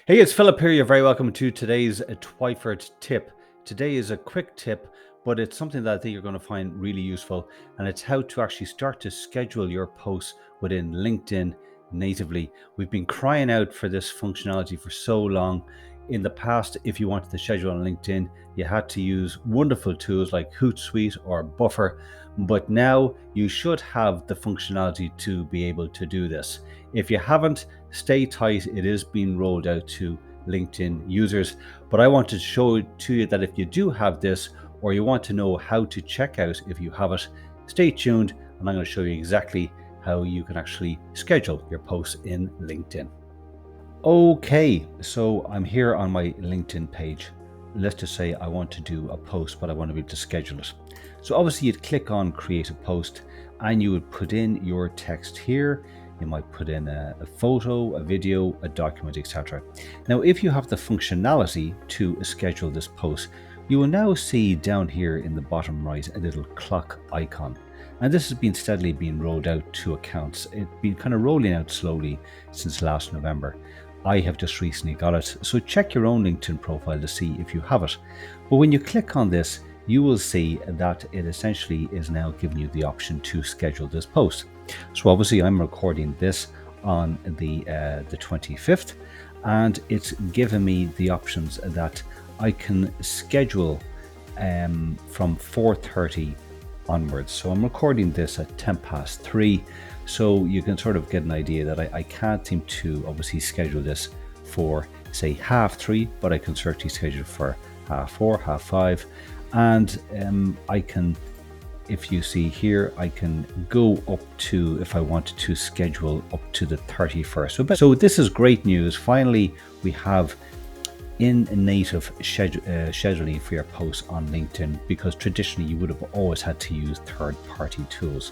Hey, it's Philip here. You're very welcome to today's Twyford tip. Today is a quick tip, but it's something that I think you're going to find really useful, and it's how to actually start to schedule your posts within LinkedIn natively. We've been crying out for this functionality for so long. In the past, if you wanted to schedule on LinkedIn, you had to use wonderful tools like Hootsuite or Buffer, but now you should have the functionality to be able to do this. If you haven't, stay tight. It is being rolled out to LinkedIn users, but I wanted to show to you that if you do have this, or you want to know how to check out if you have it, stay tuned, and I'm going to show you exactly how you can actually schedule your posts in LinkedIn. Okay, so I'm here on my LinkedIn page. Let's just say I want to do a post, but I want to be able to schedule it. So obviously you'd click on create a post and you would put in your text here. You might put in a photo, a video, a document, etc. Now, if you have the functionality to schedule this post, you will now see down here in the bottom right a little clock icon. And this has been steadily being rolled out to accounts. It's been kind of rolling out slowly since last November. I have just recently got it, so check your own LinkedIn profile to see if you have it. But when you click on this, you will see that it essentially is now giving you the option to schedule this post. So obviously I'm recording this on the 25th, and it's given me the options that I can schedule from 4:30 onwards. So I'm recording this at 3:10, so you can sort of get an idea that I can't seem to obviously schedule this for say 3:30, but I can certainly schedule for 4:30, 5:30, and I can, if you see here, I can go up to, if I wanted to schedule up to the 31st. So this is great news. Finally, we have in native scheduling for your posts on LinkedIn, because traditionally you would have always had to use third-party tools.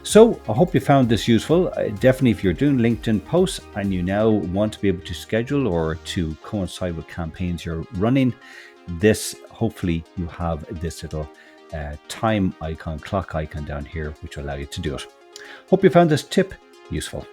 So I hope you found this useful. Definitely, if you're doing LinkedIn posts and you now want to be able to schedule or to coincide with campaigns you're running, this, hopefully you have this little time icon, clock icon down here, which will allow you to do it. Hope you found this tip useful.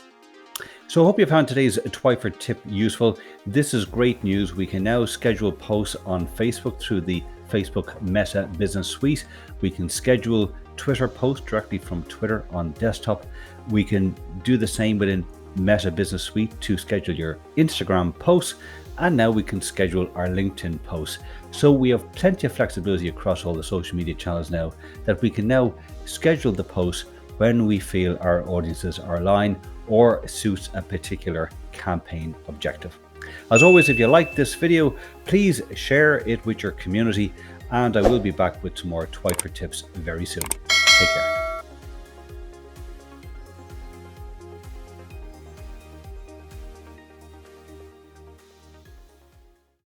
So I hope you found today's Twyford tip useful. This is great news. We can now schedule posts on Facebook through the Facebook Meta Business Suite. We can schedule Twitter posts directly from Twitter on desktop. We can do the same within Meta Business Suite to schedule your Instagram posts. And now we can schedule our LinkedIn posts. So we have plenty of flexibility across all the social media channels now, that we can now schedule the posts when we feel our audiences are aligned or suits a particular campaign objective. As always, if you like this video, please share it with your community, and I will be back with some more Twyford tips very soon. Take care.